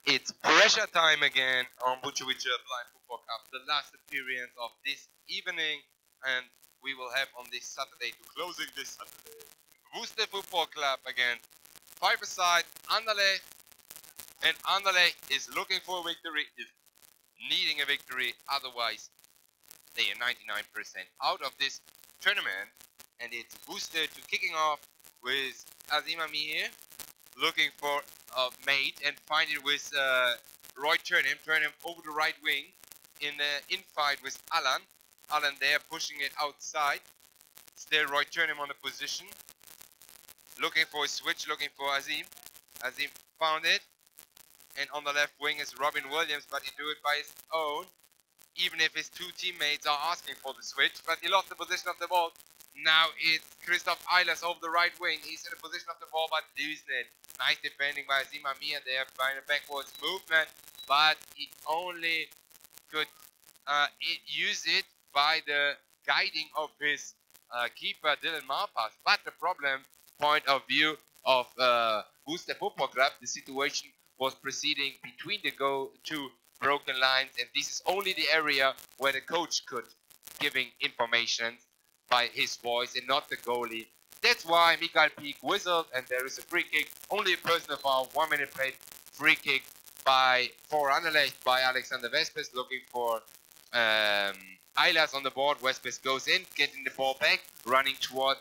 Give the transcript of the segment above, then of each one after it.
It's pressure time again on Buchovice Blind Football Cup, the last appearance of this evening, and we will have on this Saturday, to closing this Saturday, Worcester Football Club against five-a-side Anderlecht, and Anderlecht is looking for a victory, is needing a victory, otherwise they are 99% out of this tournament, and it's Worcester to kicking off with Azim Ami here, looking for a mate and find it with Roy Turnham over the right wing in the infight with Alan. Alan there pushing it outside. Still Roy Turnham on the position. Looking for a switch, looking for Azim. Azim found it. And on the left wing is Robin Williams, but he do it by his own. Even if his two teammates are asking for the switch, but he lost the position of the ball. Now it's Christoph Eilers over the right wing. He's in the position of the ball, but losing it. Nice defending by Azim Amir there, trying a backwards movement, but he only could use it by the guiding of his keeper, Dylan Marpas. But the problem, point of view of Worcester Football Club, the situation was proceeding between the two broken lines, and this is only the area where the coach could giving information by his voice and not the goalie. That's why Mikael Peak whistled, and there is a free kick. Only a personal foul, 1 minute played, free kick for Anderlecht by Alexander Vespers, looking for Eilers on the board. Vespers goes in, getting the ball back, running towards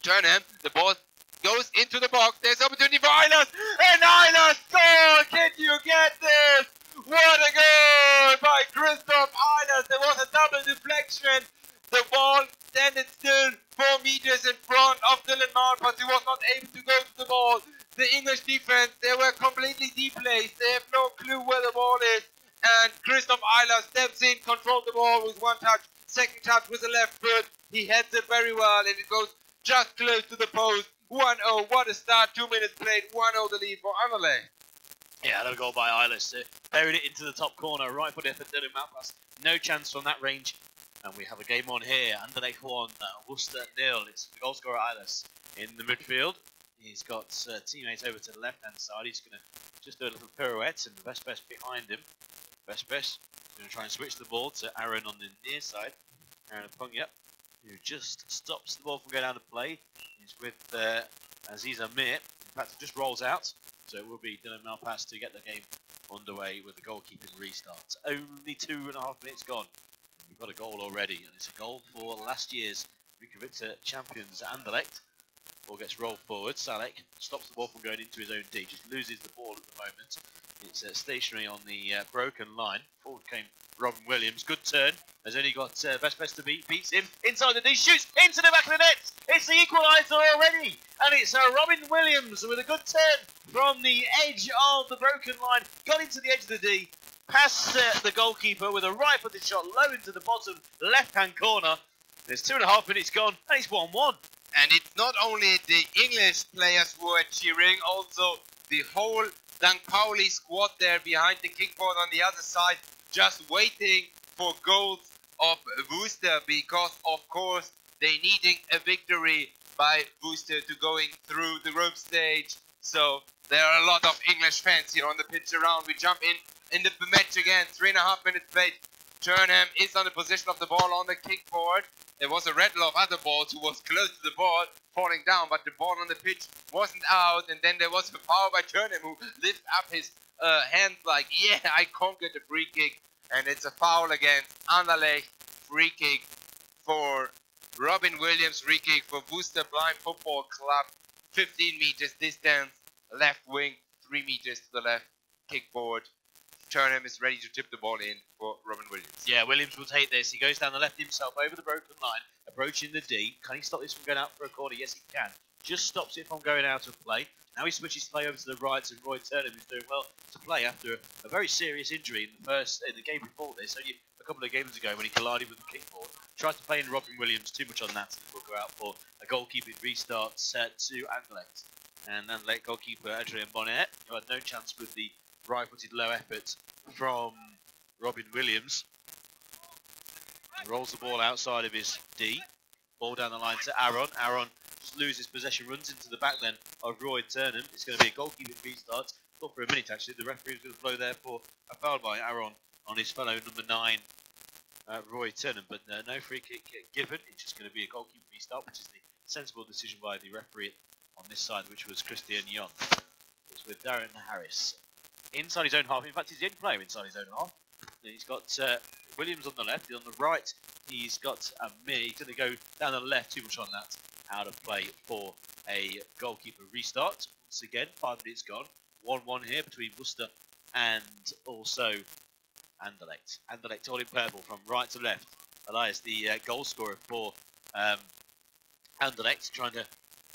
Turnham. The ball goes into the box. There's opportunity for Eilers, and Eilers scored! Can you get this? What a goal by Christoph Eilers! There was a double deflection. The ball standing still 4 meters in front of Dylan Marpas. He was not able to go to the ball. The English defense, they were completely deplaced. They have no clue where the ball is. And Christoph Eilers steps in, controls the ball with one touch. Second touch with the left foot. He heads it very well, and it goes just close to the post. 1-0. What a start. 2 minutes played. 1-0 the lead for Anderlecht. Yeah, another goal by Eilers. Buried it into the top corner. Right foot effort, Dylan Marpas. No chance from that range. And we have a game on here. Anderlecht 1, Worcester 0. It's the goal scorer Eilers in the midfield. He's got teammates over to the left-hand side. He's going to just do a little pirouette, and Vespers behind him. Vespers is going to try and switch the ball to Aaron on the near side. Aaron Pungyup, who just stops the ball from going out of play. He's with Aziz Amir. In fact, it just rolls out. So it will be Dylan Marpas to get the game underway with the goalkeeping restart. Only 2.5 minutes gone. We've got a goal already, and it's a goal for last year's Buchovice champions Anderlecht. Ball gets rolled forward. Salek stops the ball from going into his own D. Just loses the ball at the moment. It's stationary on the broken line. Forward came Robin Williams. Good turn. Has only got Vespers to beat. Beats him inside the D. Shoots into the back of the net. It's the equaliser already, and it's Robin Williams with a good turn from the edge of the broken line. Got into the edge of the D. Past the goalkeeper with a right-footed shot low into the bottom left-hand corner. There's 2.5 minutes gone, and it's 1-1. And it's not only the English players who are cheering, also the whole St. Pauli squad there behind the kickboard on the other side, just waiting for goals of Worcester, because of course they needing a victory by Worcester to going through the group stage. So there are a lot of English fans here on the pitch around. We jump in the match again. 3.5 minutes played. Turnham is on the position of the ball on the kickboard. There was a rattle of other balls who was close to the ball falling down, but the ball on the pitch wasn't out. And then there was a foul by Turnham, who lifted up his hands like, yeah, I conquered the free kick. And it's a foul against Anderlecht. Free kick for Robin Williams. Free kick for Worcester Blind Football Club. 15 meters distance. Left wing, 3 meters to the left. Kickboard. Turnham is ready to tip the ball in for Robin Williams. Yeah, Williams will take this. He goes down the left himself over the broken line, approaching the D. Can he stop this from going out for a corner? Yes, he can. Just stops it from going out of play. Now he switches play over to the right, and Roy Turnham is doing well to play after a very serious injury in the game before this. Only a couple of games ago when he collided with the kickboard. Tries to play in Robin Williams too much on that, and will go out for a goalkeeping restart set to Anderlecht. And Anderlecht goalkeeper Adrien Bonnet, who had no chance with the right-footed low effort from Robin Williams. He rolls the ball outside of his D. Ball down the line to Aaron. Aaron just loses possession, runs into the back then of Roy Turnham. It's going to be a goalkeeping restart thought for a minute actually the referee was going to blow there for a foul by Aaron on his fellow number 9, Roy Turnham, but no free kick given. It's just going to be a goalkeeper restart, which is the sensible decision by the referee on this side, which was Christian Young. It's with Darren Harris inside his own half. In fact, he's the only player inside his own half. He's got Williams on the left. On the right, he's got Mir. He's going to go down the left. Too much on that. Out of play for a goalkeeper restart. Once again, 5 minutes gone. 1-1 here between Worcester and also Anderlecht. Anderlecht all in purple from right to left. Elias, the goal scorer for Anderlecht, trying to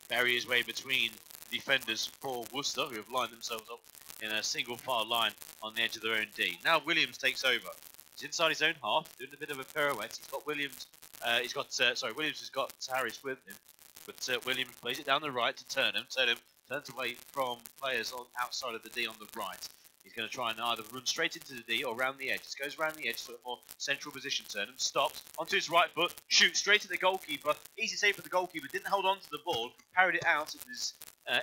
bury his way between defenders for Worcester, who have lined themselves up in a single file line on the edge of their own D. Now Williams takes over. He's inside his own half, doing a bit of a pirouette. He's got Williams. Williams has got Harris with him, but Williams plays it down the right to Turnham. Turnham turns away from players on outside of the D on the right. He's going to try and either run straight into the D or round the edge. It goes round the edge to a more central position. Turnham stops onto his right foot, shoots straight at the goalkeeper. Easy save for the goalkeeper. Didn't hold on to the ball, parried it out. It was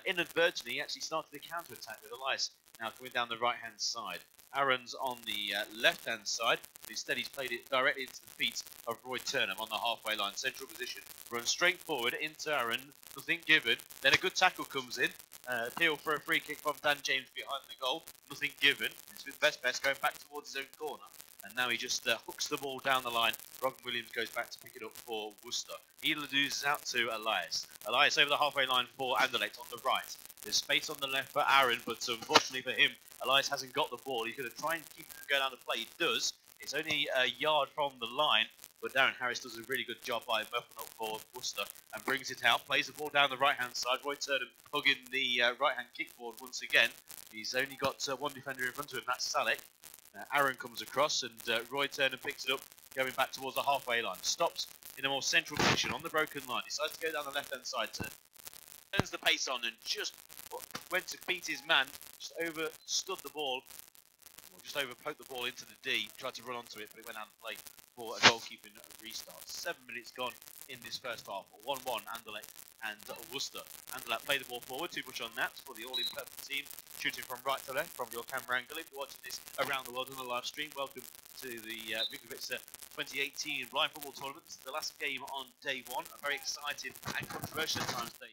inadvertently. He actually started the counter attack with Elias now coming down the right hand side. Aaron's on the left hand side. Instead, he's played it directly into the feet of Roy Turnham on the halfway line, central position. Runs straight forward into Aaron. Nothing given. Then a good tackle comes in. Appeal for a free kick from Dan James behind the goal. Nothing given. It's with Best going back towards his own corner. And now he just hooks the ball down the line. Robin Williams goes back to pick it up for Worcester. He loses out to Elias. Elias over the halfway line for Anderlecht on the right. There's space on the left for Aaron, but unfortunately for him, Elias hasn't got the ball. He's going to try and keep him going down the play. He does. It's only a yard from the line, but Darren Harris does a really good job by muffing up for Worcester and brings it out. Plays the ball down the right-hand side. Roy Turnham hugging the right-hand kickboard once again. He's only got one defender in front of him, that's Salek. Aaron comes across and Roy Turnham picks it up, going back towards the halfway line. Stops in a more central position on the broken line. Decides to go down the left-hand side. Turns the pace on and just went to beat his man. Just overstood the ball. Just over poked the ball into the D. Tried to run onto it, but it went out of play for a goalkeeping restart. 7 minutes gone in this first half. 1-1 Anderlecht and Worcester. Anderlecht play the ball forward. Too much on that for the all-in-purple team. Shooting from right to left from your camera angle. If you're watching this around the world on the live stream, welcome to the BBFC2018 blind football tournament. This is the last game on day 1. A very exciting and controversial at times day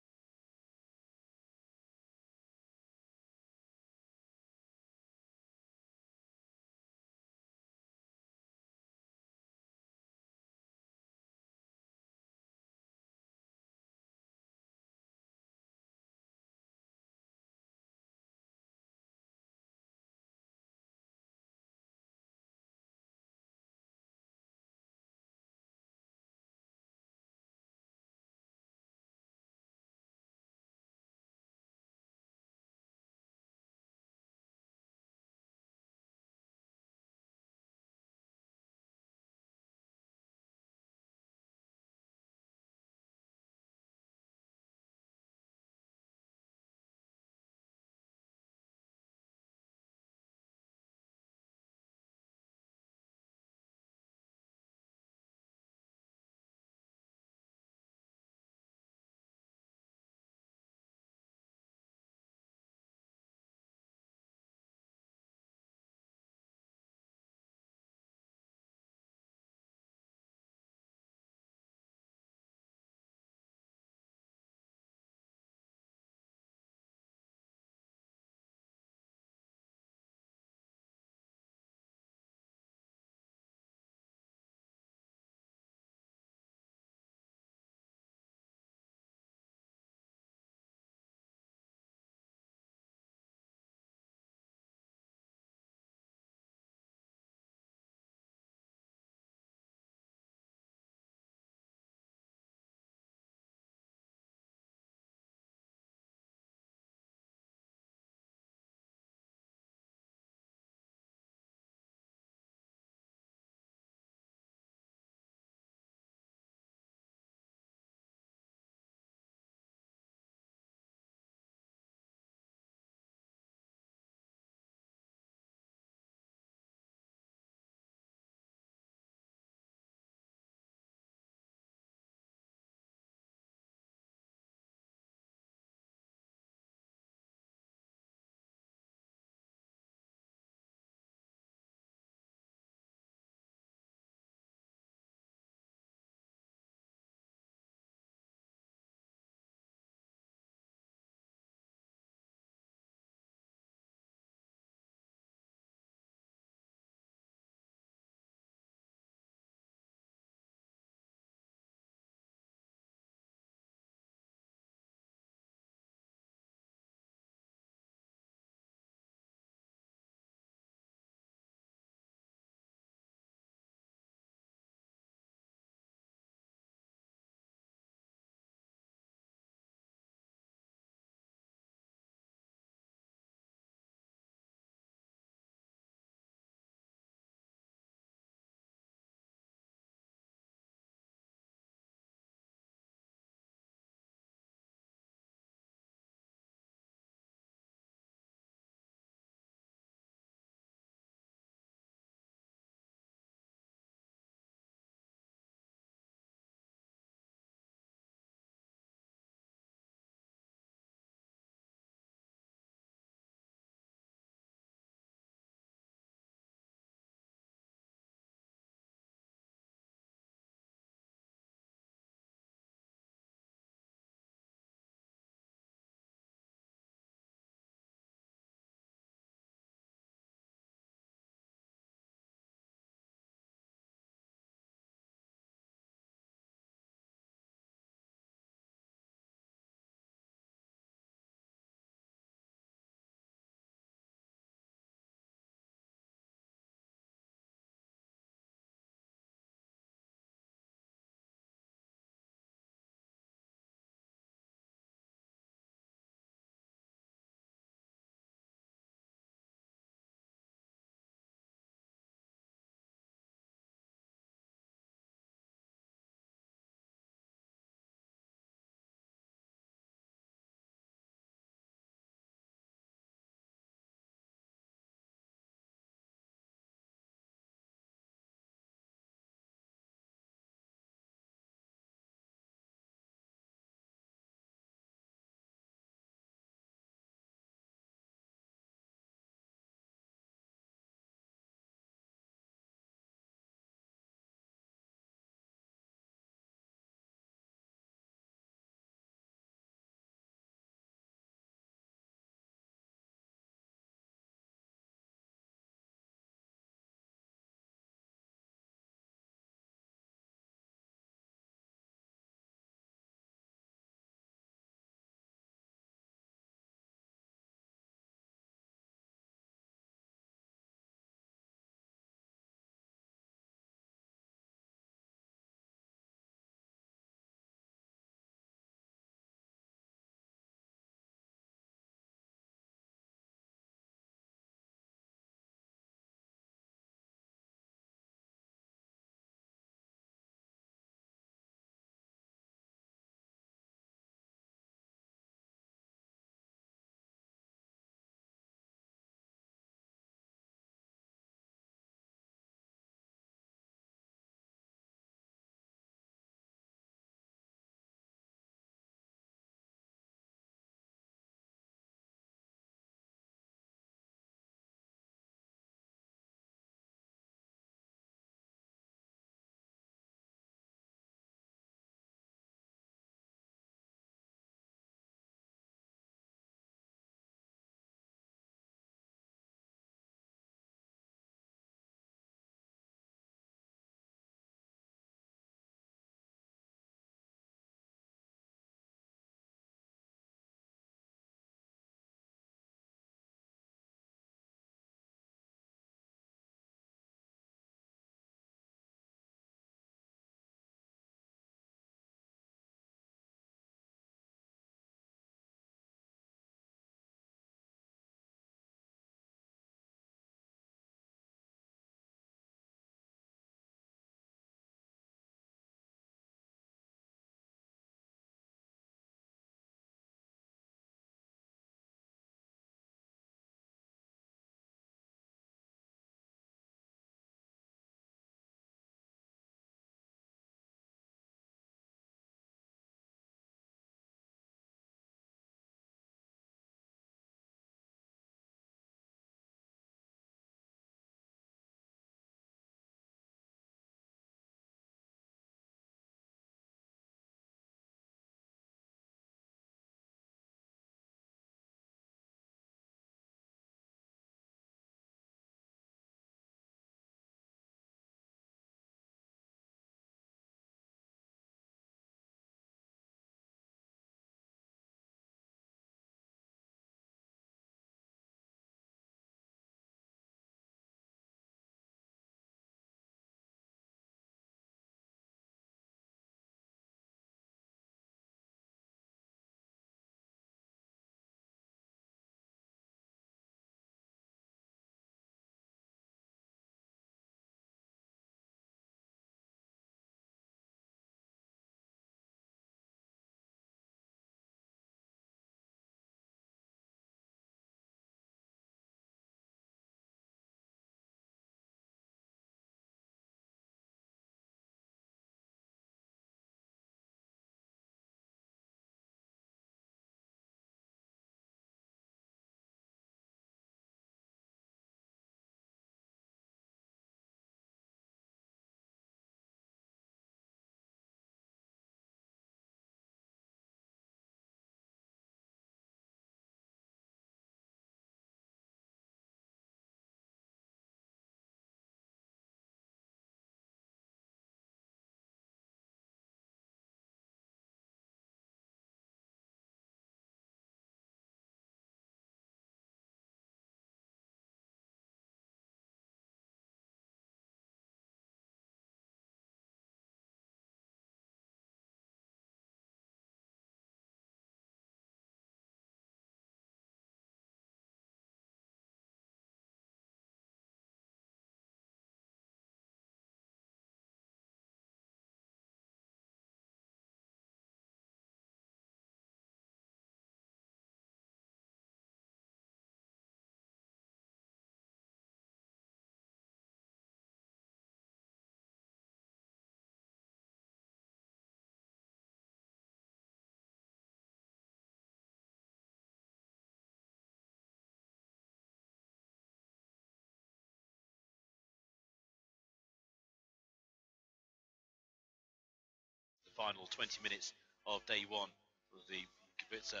final 20 minutes of day one of the BBFC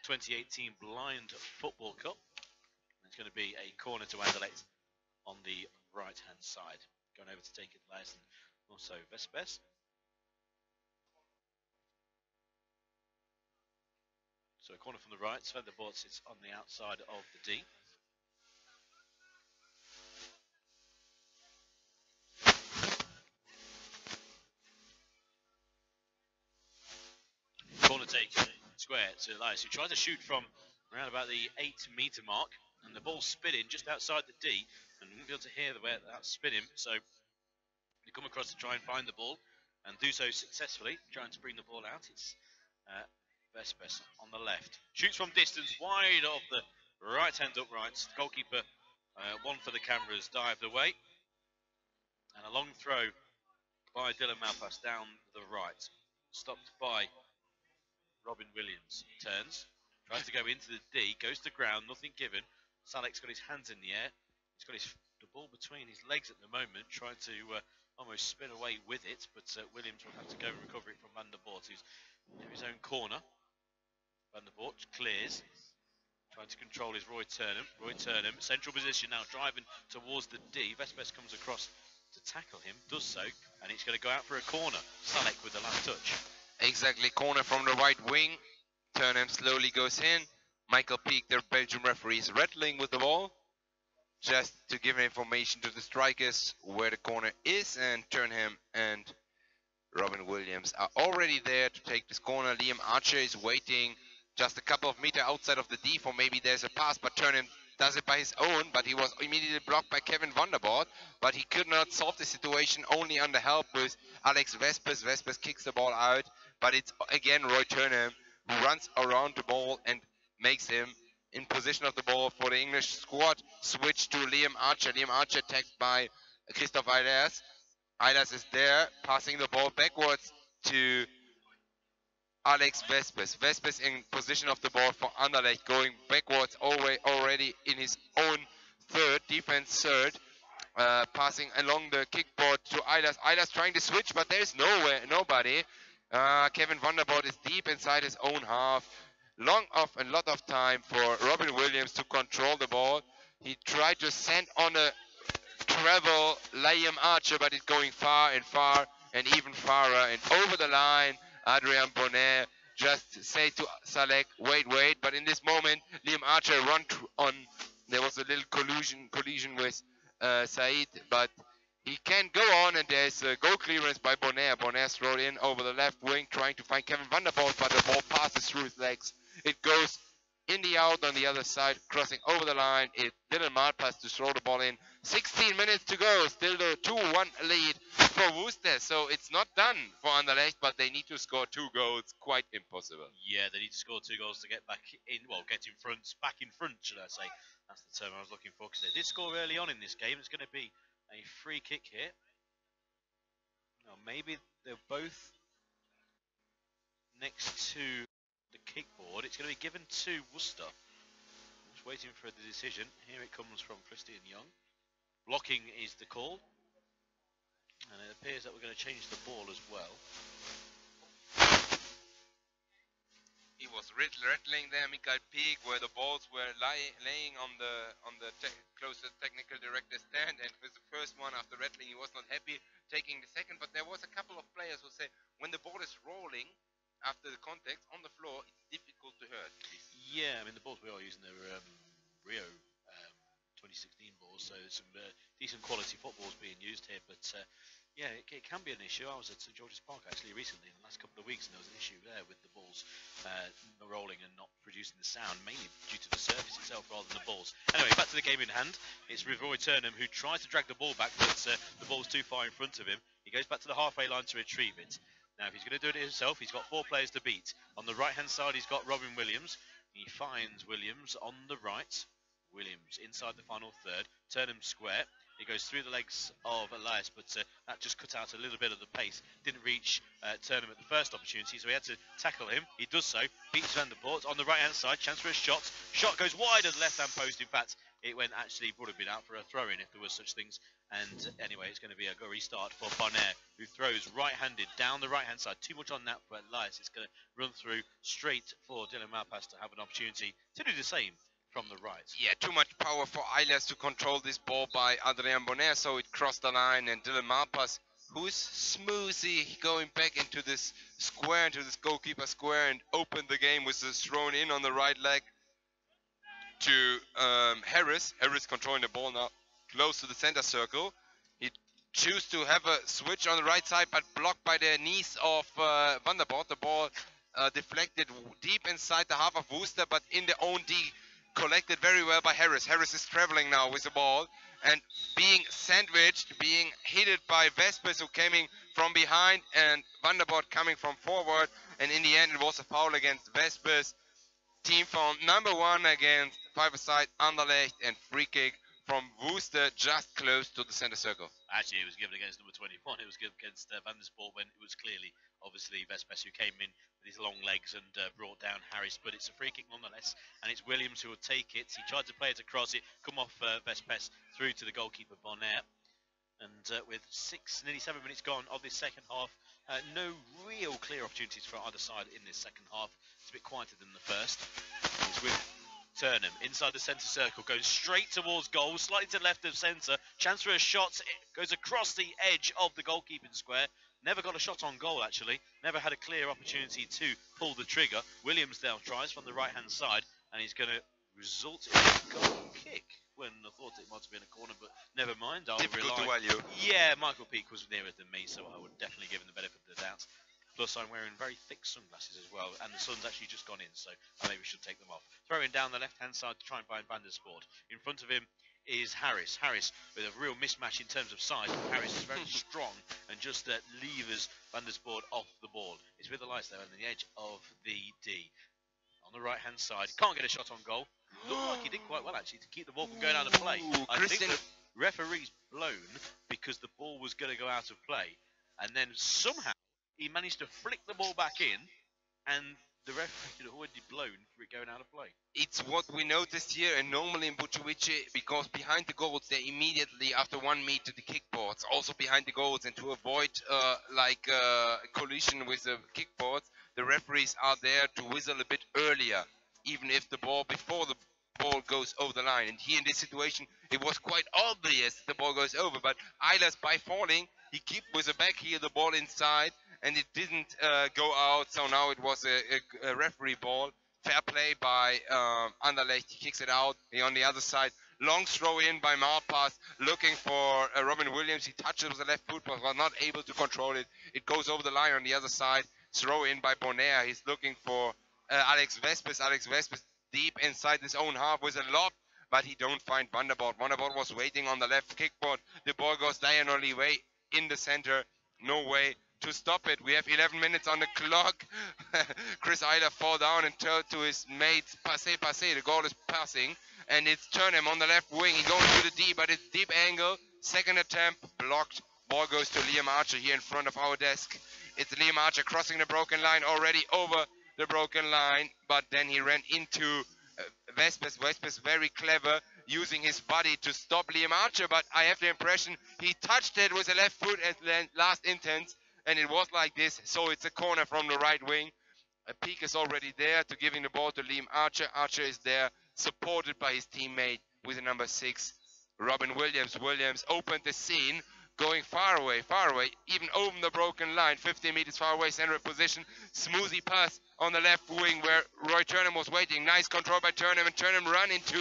2018 Blind Football Cup. It's going to be a corner to Anderlecht on the right-hand side. Going over to take it, Elias, and also Vespes. So a corner from the right, Sven de Boort sits on the outside of the D. Corner take, square to Elias, who tries to shoot from around about the 8-metre mark, and the ball's spinning just outside the D, and you won't be able to hear where that's spinning, so you come across to try and find the ball, and do so successfully, trying to bring the ball out. It's Vespes on the left. Shoots from distance, wide of the right-hand uprights. Goalkeeper, one for the cameras, dived away. And a long throw by Dylan Malpass down the right. Stopped by Robin Williams. Turns, tries to go into the D, goes to ground, nothing given. Salek's got his hands in the air. He's got the ball between his legs at the moment, trying to almost spin away with it, but Williams will have to go and recover it from Van der Boort, who's in his own corner. Van der Boort clears, trying to control his Roy Turnham. Roy Turnham, central position now, driving towards the D. Vespes comes across to tackle him, does so, and it's going to go out for a corner. Salek with the last touch. Exactly, corner from the right wing. Turnham slowly goes in. Michael Peake, the Belgian referee, is rattling with the ball, just to give information to the strikers where the corner is, and Turnham and Robin Williams are already there to take this corner. Liam Archer is waiting just a couple of meters outside of the D for maybe there's a pass, but Turnham does it by his own, but he was immediately blocked by Kevin Van der Boort, but he could not solve the situation, only under help with Alex Vespes. Vespes kicks the ball out, but it's again Roy Turnham who runs around the ball and makes him in position of the ball for the English squad. Switch to Liam Archer. Liam Archer tagged by Christoph Eilers. Eilers is there, passing the ball backwards to Alex Vespes. Vespes in position of the ball for Anderlecht, going backwards already in his own defense third. Passing along the kickboard to Eilers. Eilers trying to switch, but there's nobody. Kevin Van der Boort is deep inside his own half. Long off a lot of time for Robin Williams to control the ball. He tried to send on a travel Liam Archer, but it's going far and even farther and over the line. Adrian Bonnet just say to Salek, wait, but in this moment Liam Archer run on. There was a little collision with Said, but he can go on, and there's a goal clearance by Bonnet. Bonnet thrown in over the left wing, trying to find Kevin Van der Boort, but the ball passes through his legs. It goes in the out on the other side, crossing over the line. It didn't Malpass to throw the ball in. 16 minutes to go, still the 2-1 lead for Worcester. So it's not done for Anderlecht, but they need to score 2 goals. Quite impossible. Yeah, they need to score 2 goals to get back in, well, get in front, back in front, should I say. That's the term I was looking for, because they did score early on in this game. It's going to be a free kick here. Now, maybe they're both next to the kickboard. It's going to be given to Worcester. Just waiting for the decision. Here it comes from Christian Young. Blocking is the call, and it appears that we're going to change the ball as well. He was rattling there, Michael Peake, where the balls were laying on the closest technical director stand, and with the first one after rattling he was not happy taking the second, but there was a couple of players who say when the ball is rolling after the contact on the floor, it's difficult to hurt. Yeah, I mean the balls we are using are Rio 2016 balls, so some decent quality footballs being used here, but yeah, it can be an issue. I was at St George's Park actually recently in the last couple of weeks, and there was an issue there with the balls rolling and not producing the sound, mainly due to the surface itself rather than the balls. Anyway, back to the game in hand. It's Roy Turnham who tries to drag the ball back, but the ball's too far in front of him. He goes back to the halfway line to retrieve it. Now, if he's going to do it himself, he's got 4 players to beat. On the right-hand side, he's got Robin Williams. He finds Williams on the right. Williams inside the final third. Turnham square. It goes through the legs of Elias, but that just cut out a little bit of the pace. Didn't reach Turnham at the first opportunity, so he had to tackle him. He does so. Beats Van der Poort on the right-hand side. Chance for a shot. Shot goes wide of the left-hand post. In fact, it would have been out for a throw-in if there were such things. And anyway, it's going to be a restart for Bonner, who throws right-handed down the right-hand side. Too much on that for Elias. It's going to run through straight for Dylan Malpass to have an opportunity to do the same from the right. Yeah, too much power for Eilers to control this ball by Adrien Bonner, so it crossed the line, and Dylan Malpass, who's smoothly going back into this square, into this goalkeeper square, and opened the game with this thrown in on the right leg to Harris. Harris controlling the ball now close to the center circle. He chooses to have a switch on the right side, but blocked by the knees of Van der Poort. The ball deflected deep inside the half of Worcester, but in their own D, collected very well by Harris. Harris is traveling now with the ball and being sandwiched, being hit by Vespers, who came in from behind, and Van der Poort coming from forward, and in the end it was a foul against Vespers. Team foul number 1 against five-a-side Anderlecht, and free kick from Worcester just close to the center circle. Actually, it was given against number 21. It was given against Van der Poort when it was clearly, obviously, Vespers who came in with his long legs and brought down Harris. But it's a free kick nonetheless, and it's Williams who will take it. He tried to play it across it, come off Vespers through to the goalkeeper Bonner. And with nearly 7 minutes gone of this second half, no real clear opportunities for either side in this second half. It's a bit quieter than the first. It's with Turnham inside the centre circle, goes straight towards goal, slightly to the left of centre. Chance for a shot, it goes across the edge of the goalkeeping square. Never got a shot on goal, actually. Never had a clear opportunity to pull the trigger. Williams now tries from the right-hand side, and he's going to result in a goal kick. When I thought it might have been a corner, but never mind. Difficult to value. Yeah, Michael Peake was nearer than me, so I would definitely give him the benefit of the doubt. Plus, I'm wearing very thick sunglasses as well, and the sun's actually just gone in, so I maybe should take them off. Throwing down the left-hand side to try and find Van der Poort. In front of him is Harris. Harris with a real mismatch in terms of size. Harris is very strong and just levers Van der Poort off the ball. It's with Elias there on the edge of the D. On the right-hand side, can't get a shot on goal. Looked like he did quite well, actually, to keep the ball from going out of play. I think the referee's blown because the ball was going to go out of play. And then somehow he managed to flick the ball back in, and the referee had already blown for it going out of play. It's what we noticed here, and normally in Buciovice, because behind the goals, they immediately, after 1 meet to the kickboards, also behind the goals, and to avoid collision with the kickboards, the referees are there to whistle a bit earlier, even if the ball, before the ball goes over the line. And here in this situation, it was quite obvious the ball goes over, but Eilers, by falling, he kept with the back heel the ball inside, and it didn't go out, so now it was a referee ball. Fair play by Anderlecht. He kicks it out. On the other side, long throw in by Malpass, looking for Robin Williams. He touches with the left foot, but was not able to control it. It goes over the line on the other side. Throw in by Bonner. He's looking for Alex Vespers. Alex Vespers deep inside his own half with a lob, but he don't find Van der Poort. Van der Poort was waiting on the left kickboard. The ball goes diagonally way in the center. No way to stop it. We have 11 minutes on the clock. Chris Eiler fall down and turn to his mates. Passé. The goal is passing. And it's Turnham on the left wing. He goes to the D, but it's deep angle. Second attempt, blocked. Ball goes to Liam Archer here in front of our desk. It's Liam Archer crossing the broken line, already over the broken line. But then he ran into Vespers. Vespers very clever, using his body to stop Liam Archer. But I have the impression he touched it with the left foot at the last instance. And it was like this, so it's a corner from the right wing. Peake is already there to giving the ball to Liam Archer. Archer is there, supported by his teammate with the number 6, Robin Williams. Williams opened the scene, going far away, even over the broken line, 15 meters far away, center position. Smoothie pass on the left wing where Roy Turnham was waiting. Nice control by Turnham, and Turnham run into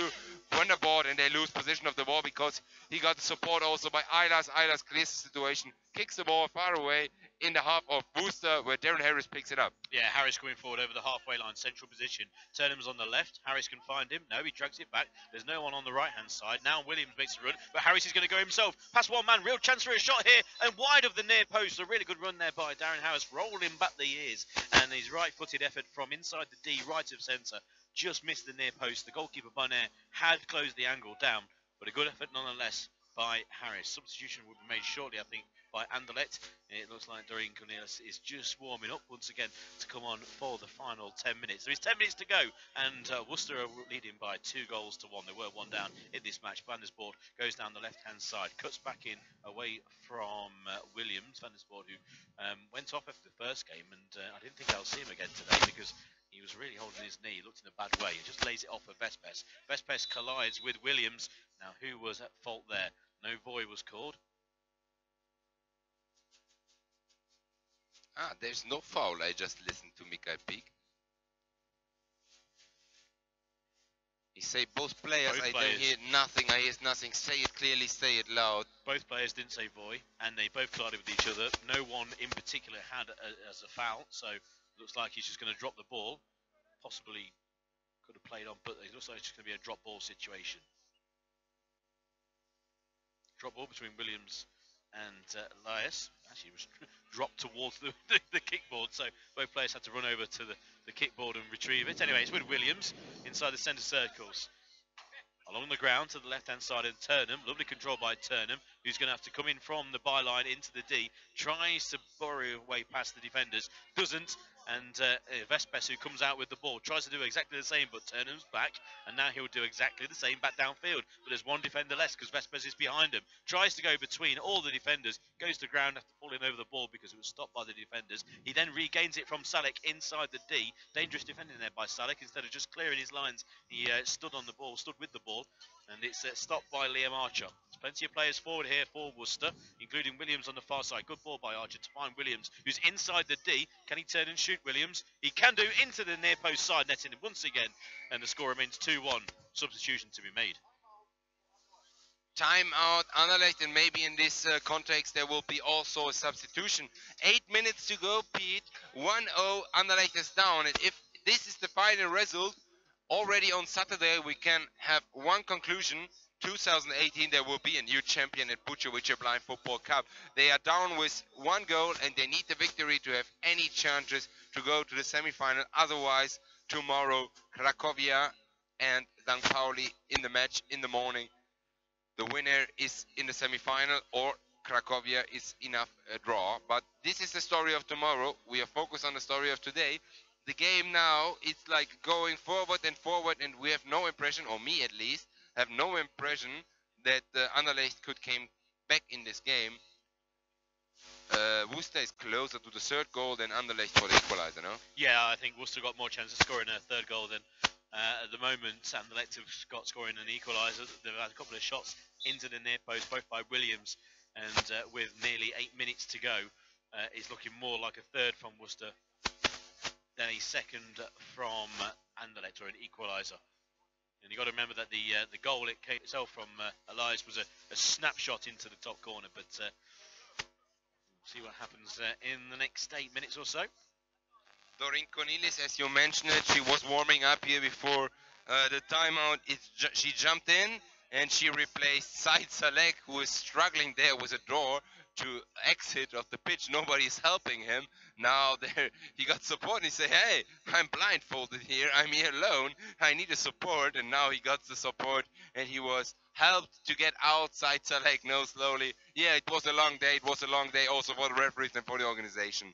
Van der Poort, and they lose position of the ball because he got the support also by Eilers. Eilers clears the situation, kicks the ball far away in the half of Worcester, where Darren Harris picks it up. Yeah, Harris coming forward over the halfway line, central position. Turnham's on the left. Harris can find him. No, he drags it back. There's no one on the right-hand side. Now Williams makes a run, but Harris is going to go himself. Past one man, real chance for a shot here, and wide of the near post. A really good run there by Darren Harris, rolling back the ears, and his right-footed effort from inside the D, right of centre, just missed the near post. The goalkeeper Bonner had closed the angle down, but a good effort nonetheless by Harris. Substitution will be made shortly, I think, by Anderlecht. It looks like Doreen Cornelis is just warming up once again to come on for the final 10 minutes. There is 10 minutes to go, and Worcester are leading by 2 goals to 1. They were 1 down in this match. Vanderspoort goes down the left-hand side, cuts back in away from Williams. Vanderspoort, who went off after the first game, and I didn't think I'll see him again today because he was really holding his knee. He looked in a bad way. He just lays it off for Vespes. Vespes collides with Williams. Now, who was at fault there? No voy was called. There's no foul. I just listened to Mikael Peak. He say both players. I don't hear nothing. I hear nothing. Say it clearly. Say it loud. Both players didn't say voy, and they both collided with each other. No one in particular had as a foul, so looks like he's just going to drop the ball. Possibly could have played on, but it looks like it's just going to be a drop ball situation. Drop ball between Williams and Elias. Actually, it was dropped towards the kickboard, so both players had to run over to the kickboard and retrieve it. Anyway, it's with Williams inside the centre circles. Along the ground to the left-hand side of Turnham. Lovely control by Turnham, who's going to have to come in from the byline into the D. Tries to burrow away past the defenders. Doesn't. And Vespes, who comes out with the ball, tries to do exactly the same, but Turnham's back. And now he'll do exactly the same back downfield. But there's one defender less because Vespes is behind him. Tries to go between all the defenders. Goes to ground after falling over the ball because it was stopped by the defenders. He then regains it from Salek inside the D. Dangerous defending there by Salek. Instead of just clearing his lines, he stood on the ball, stood with the ball. And it's stopped by Liam Archer. There's plenty of players forward here for Worcester, including Williams on the far side. Good ball by Archer to find Williams, who's inside the D. Can he turn and shoot Williams? He can do, into the near post side, netting him once again. And the score remains 2-1. Substitution to be made. Time out, Anderlecht, and maybe in this context there will be also a substitution. 8 minutes to go, Pete. 1-0, Anderlecht is down. And if this is the final result, already on Saturday we can have one conclusion. 2018 there will be a new champion at Bujovic Blind Football Cup. They are down with 1 goal and they need the victory to have any chances to go to the semi-final. Otherwise, tomorrow Cracovia and St. Pauli in the match in the morning. The winner is in the semi-final or Cracovia is enough a draw. But this is the story of tomorrow. We are focused on the story of today. The game now, it's like going forward and we have no impression, or me at least, have no impression that Anderlecht could came back in this game. Worcester is closer to the 3rd goal than Anderlecht for the equalizer, no? Yeah, I think Worcester got more chance of scoring a 3rd goal than at the moment. Anderlecht have got scoring an equaliser. They've had a couple of shots into the near post, both by Williams, and with nearly 8 minutes to go, it's looking more like a 3rd from Worcester than a 2nd from Anderlecht, or an equaliser. And you've got to remember that the goal it came itself from Elias was a snapshot into the top corner. But we'll see what happens in the next 8 minutes or so. Doreen Cornelis, as you mentioned it, she was warming up here before the timeout. She jumped in and she replaced Said Salek, who is struggling there with a door to exit of the pitch. Nobody's helping him. Now there he got support and he said, hey, I'm blindfolded here, I'm here alone, I need a support. And now he got the support and he was helped to get outside Salek. No, slowly. Yeah, it was a long day also for the referees and for the organization.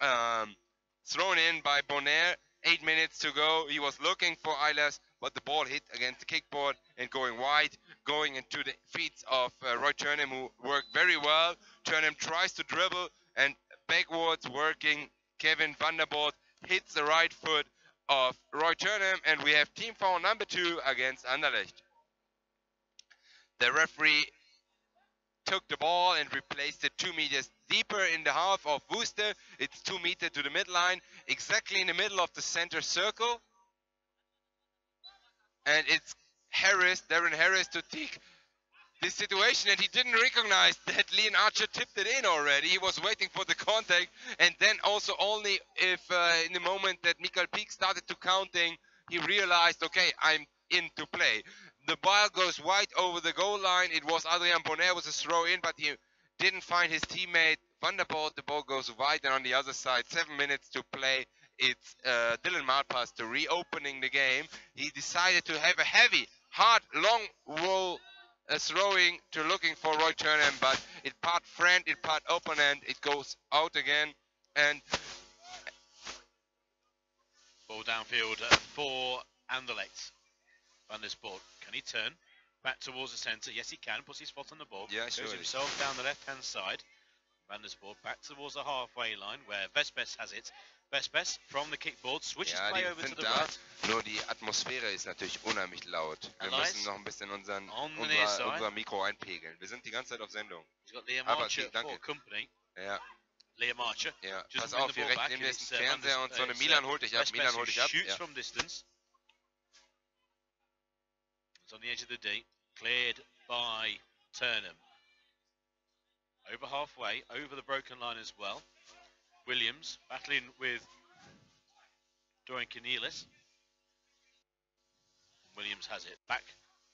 Thrown in by Bonaire. 8 minutes to go. He was looking for Eilers, but the ball hit against the kickboard and going wide, going into the feet of Roy Turnham, who worked very well. Turnham tries to dribble and backwards working. Kevin Vanderboort hits the right foot of Roy Turnham, and we have team foul number 2 against Anderlecht. The referee took the ball and replaced it 2 meters deeper in the half of Worcester. It's 2 meters to the midline, exactly in the middle of the center circle. And it's Harris, Darren Harris, to take this situation, and he didn't recognize that Liam Archer tipped it in already. He was waiting for the contact, and then also only if in the moment that Mikael Peak started to counting, he realized, okay, I'm into play. The ball goes wide over the goal line. It was Adrian Bonaire with a throw in, but he didn't find his teammate Vanderboort. The ball goes wide, and on the other side, 7 minutes to play. It's Dylan Malpass to reopening the game. He decided to have a heavy, hard, long roll throwing to looking for Roy Turnham, but it part friend, it part opponent, it goes out again, and Ball downfield for Anderlecht. Van der Sport, can he turn back towards the centre? Yes, he can. Puts his foot on the ball. Yeah, Goes sure. himself down the left-hand side. Van der Sport back towards the halfway line where Vespes has it. Vespes from the kickboard switches play over to the right. Nur die Atmosphäre ist natürlich unheimlich laut. Wir müssen noch ein bisschen unser Mikro einpegeln. Wir sind die ganze Zeit auf Sendung. He's got Liam Archer for company. Ja. Liam Archer. Ja. Pass auf, hier rechts neben dem Fernseher und so eine Milan holt dich ab. Milan holt dich ab. Shoots from distance. It's on the edge of the D. Cleared by Turnham. Over halfway, over the broken line as well. Williams battling with Dorian Cornelis. Williams has it back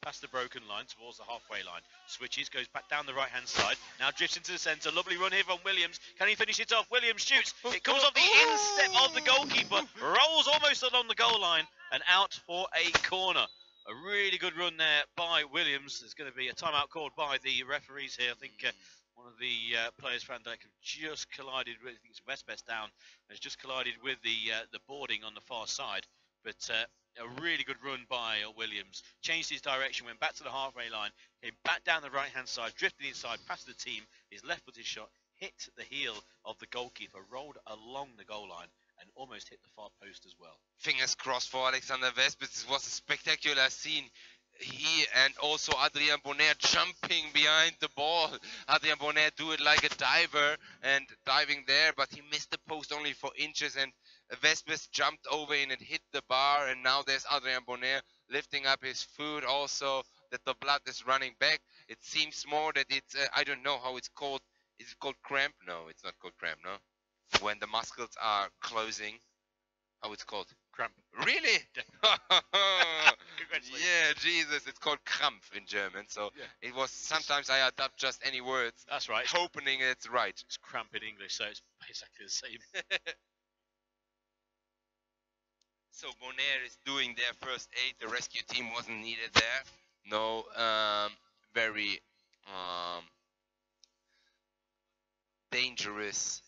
past the broken line towards the halfway line. Switches, goes back down the right-hand side. Now drifts into the centre. Lovely run here from Williams. Can he finish it off? Williams shoots. It comes off the instep of the goalkeeper. Rolls almost along the goal line and out for a corner. A really good run there by Williams. There's going to be a timeout called by the referees here. I think one of the players for Anderlecht have just collided with, I think it's Vespes down, has just collided with the boarding on the far side. But a really good run by Williams. Changed his direction, went back to the halfway line, came back down the right-hand side, drifted inside, past the team. His left-footed shot hit the heel of the goalkeeper, rolled along the goal line, and almost hit the far post as well. Fingers crossed for Alexander Vespes. This was a spectacular scene. He and also Adrien Bonner jumping behind the ball. Adrien Bonner do it like a diver and diving there, but he missed the post only for inches, and Vespes jumped over and it hit the bar, and now there's Adrien Bonner lifting up his foot also, that the blood is running back. It seems more that it's, I don't know how it's called. Is it called cramp? No, it's not called cramp, no? When the muscles are closing. How it's called? Cramp. Really? Congratulations. Yeah, Jesus, it's called Krampf in German. So it was, sometimes I adapt just any words. That's right. Hoping it's right. It's cramp in English, so it's basically the same. So Bonner is doing their first aid. The rescue team wasn't needed there. No, very dangerous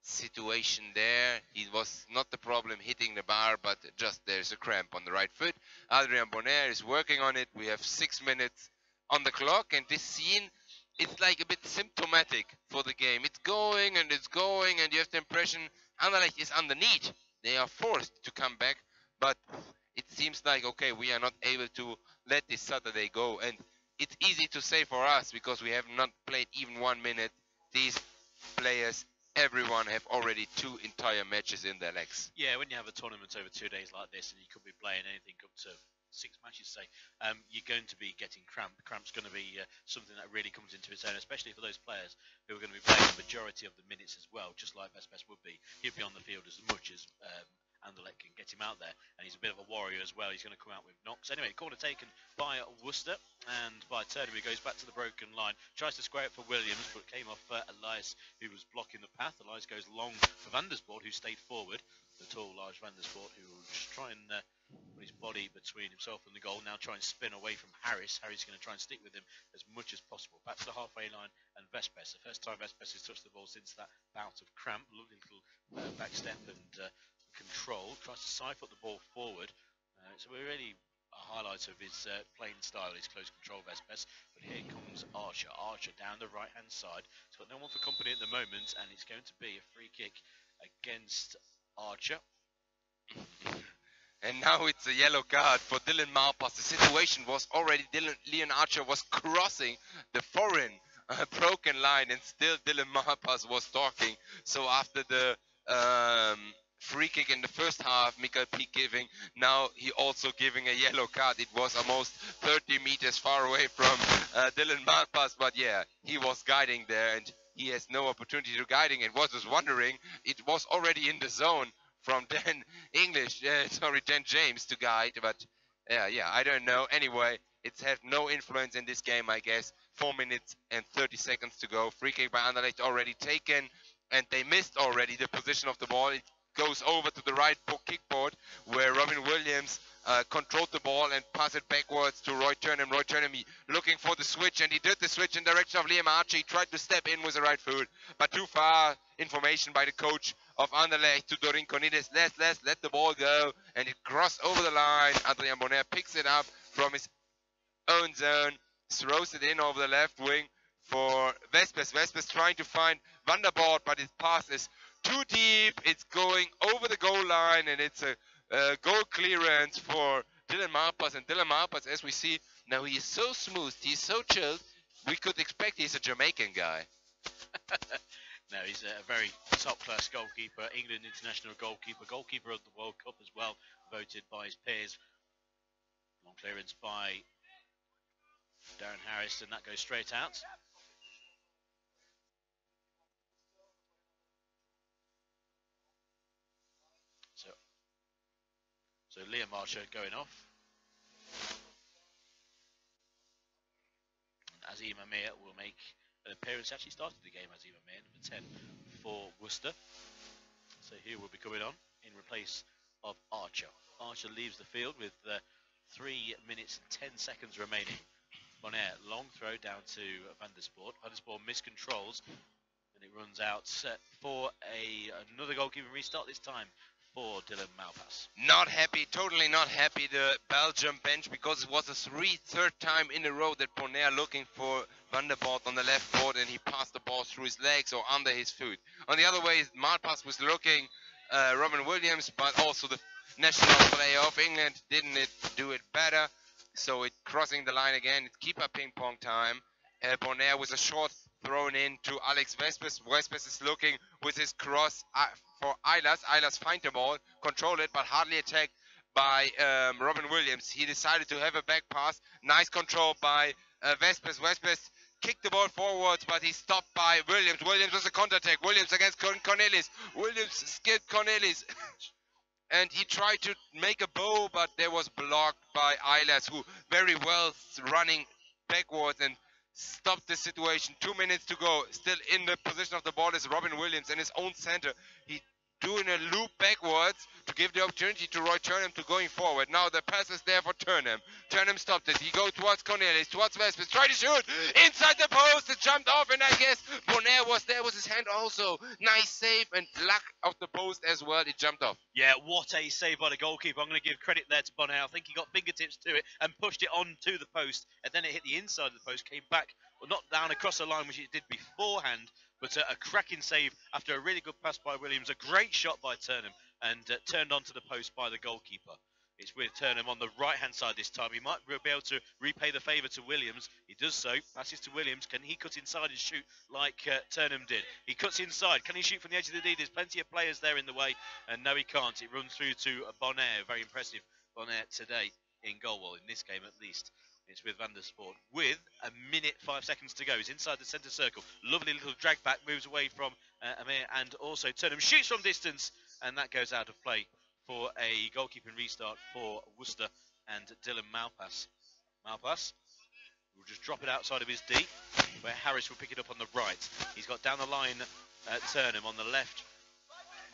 situation there. He was not the problem hitting the bar, but just there's a cramp on the right foot. Adrien Bonner is working on it. We have 6 minutes on the clock, and this scene, it's like a bit symptomatic for the game. It's going and it's going, and you have the impression Anderlecht is underneath. They are forced to come back, but it seems like, okay, we are not able to let this Saturday go, and it's easy to say for us because we have not played even 1 minute. These players, everyone have already 2 entire matches in their legs. Yeah, when you have a tournament over 2 days like this, and you could be playing anything up to 6 matches, say, you're going to be getting cramp. Kramp's going to be something that really comes into its own, especially for those players who are going to be playing the majority of the minutes as well, just like Vespes would be. He'll be on the field as much as Anderlecht can get him out there, and he's a bit of a warrior as well. He's going to come out with knocks. Anyway, corner taken by Worcester, and by Turnham, he goes back to the broken line, tries to square it for Williams, but came off Elias, who was blocking the path. Elias goes long for Van der Sport, who stayed forward. The tall, large Van der Sport, who will just try and put his body between himself and the goal, now try and spin away from Harris. Harris is going to try and stick with him as much as possible. Back to the halfway line, and Vespes, the first time Vespes has touched the ball since that bout of cramp. Lovely little back step and control, tries to siphon the ball forward. So we're really a highlight of his playing style, his close control Vespes. But here comes Archer. Archer down the right-hand side. He's got no one for company at the moment, and it's going to be a free kick against Archer. And now it's a yellow card for Dylan Malpass. The situation was already Leon Archer was crossing the foreign broken line, and still Dylan Malpass was talking. So after the free kick in the first half, Mikael Peak giving, now he also giving a yellow card. It was almost 30 meters far away from Dylan Malpass, but yeah, he was guiding there, and he has no opportunity to guiding. And was just wondering, it was already in the zone from Dan James to guide, but yeah, I don't know. Anyway, it's had no influence in this game, I guess. 4 minutes and 30 seconds to go. Free kick by Anderlecht already taken, and they missed already the position of the ball. It goes over to the right kickboard, where Robin Williams controlled the ball and pass it backwards to Roy Turnham. Roy Turnham looking for the switch, and he did the switch in direction of Liam Archie. He tried to step in with the right foot, but too far. Information by the coach of Anderlecht to Dorin Cornelis. Let the ball go, and it crossed over the line. Adrian Bonner picks it up from his own zone, throws it in over the left wing for Vespers. Vespers trying to find Vanderboort, but his pass is too deep. It's going over the goal line, and it's a goal clearance for Dylan Marpas. And Dylan Marpas, as we see, now he is so smooth, he's so chilled, we could expect he's a Jamaican guy. No, he's a very top-class goalkeeper, England international goalkeeper, goalkeeper of the World Cup as well, voted by his peers. Long clearance by Darren Harris, and that goes straight out. So Liam Archer going off. And Azim Amir will make an appearance. Actually started the game, Azim Amir, number 10 for Worcester. So he will be coming on in replace of Archer. Archer leaves the field with 3 minutes and 10 seconds remaining. Bonaire, long throw down to Vandersport. Vandersport miscontrols, and it runs out for another goalkeeping restart, this time for Dylan Malpass. Not happy, totally not happy, the Belgium bench, because it was the third time in a row that Bonaire looking for Vanderboort on the left foot, and he passed the ball through his legs or under his foot. On the other way, Malpass was looking Robin Williams, but also the national player of England didn't do it better. So it crossing the line again. It's keeper ping pong time. Bonaire with a short thrown in to Alex Vespers. Vespers is looking with his cross for Eilers. Eilers find the ball, control it, but hardly attacked by Robin Williams. He decided to have a back pass. Nice control by Vespers. Vespers kicked the ball forwards, but he's stopped by Williams. Williams was a counter attack. Williams against Cornelis. Williams skipped Cornelis. And he tried to make a bow, but there was blocked by Eilers, who very well running backwards and stopped the situation. 2 minutes to go. Still in the position of the ball is Robin Williams in his own center. He doing a loop backwards to give the opportunity to Roy Turnham to going forward. Now the pass is there for Turnham. Turnham stopped it. He goes towards Cornelis, towards Vespers. Try to shoot inside the post. It jumped off, and I guess Bonaire was there with his hand also. Nice save and luck of the post as well. It jumped off. Yeah, what a save by the goalkeeper. I'm going to give credit there to Bonaire. I think he got fingertips to it and pushed it onto the post, and then it hit the inside of the post, came back, well, not down across the line, which it did beforehand, but a cracking save after a really good pass by Williams. A great shot by Turnham, and turned onto the post by the goalkeeper. It's with Turnham on the right-hand side this time. He might be able to repay the favour to Williams. He does so. Passes to Williams. Can he cut inside and shoot like Turnham did? He cuts inside. Can he shoot from the edge of the D? There's plenty of players there in the way. And no, he can't. It runs through to Bonaire. Very impressive Bonaire today in goal. Well, in this game at least. It's with Vandersport with 1 minute 5 seconds to go. He's inside the centre circle. Lovely little drag back. Moves away from Amir, and also Turnham shoots from distance. And that goes out of play for a goalkeeping restart for Worcester and Dylan Malpass. Malpass will just drop it outside of his D, where Harris will pick it up on the right. He's got down the line Turnham on the left.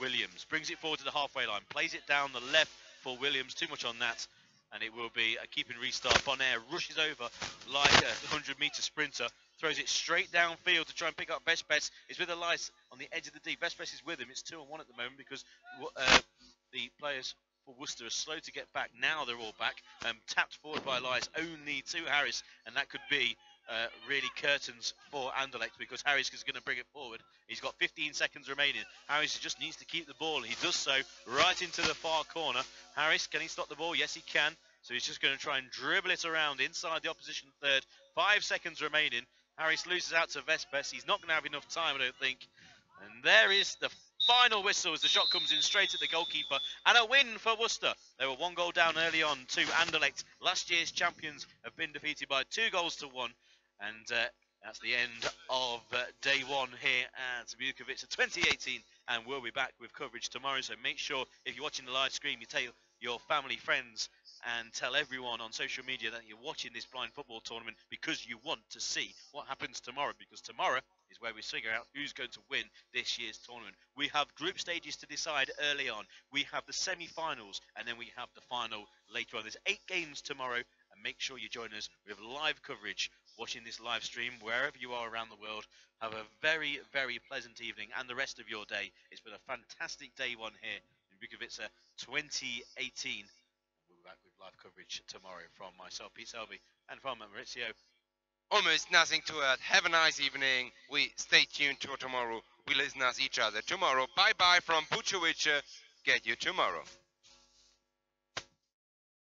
Williams brings it forward to the halfway line, plays it down the left for Williams. Too much on that, and it will be a keeping restart. Bonaire rushes over like a 100-metre sprinter, throws it straight downfield to try and pick up Vespers. It's with Elias on the edge of the D. Vespers is with him. It's 2-on-1 at the moment because the players for Worcester are slow to get back. Now they're all back. Tapped forward by Elias only to Harris, and that could be really curtains for Anderlecht, because Harris is going to bring it forward. He's got 15 seconds remaining. Harris just needs to keep the ball. He does so right into the far corner. Harris, can he stop the ball? Yes, he can. So he's just going to try and dribble it around inside the opposition third. 5 seconds remaining. Harris loses out to Vespers. He's not going to have enough time, I don't think. And there is the final whistle as the shot comes in straight at the goalkeeper. And a win for Worcester. They were 1 goal down early on to Anderlecht. Last year's champions have been defeated by 2-1. And that's the end of day 1 here at Bukovic 2018. And we'll be back with coverage tomorrow. So make sure, if you're watching the live stream, you tell your family, friends, and tell everyone on social media that you're watching this blind football tournament because you want to see what happens tomorrow, because tomorrow is where we figure out who's going to win this year's tournament. We have group stages to decide early on. We have the semi-finals, and then we have the final later on. There's 8 games tomorrow, and make sure you join us with live coverage, watching this live stream wherever you are around the world. Have a very, very pleasant evening and the rest of your day. It's been a fantastic day one here in Bukovica 2018. We'll be back with live coverage tomorrow from myself, Pete Selby, and from Maurizio. Almost nothing to add. Have a nice evening. We stay tuned to tomorrow. We listen us each other tomorrow. Bye bye from Bukovica. Get you tomorrow.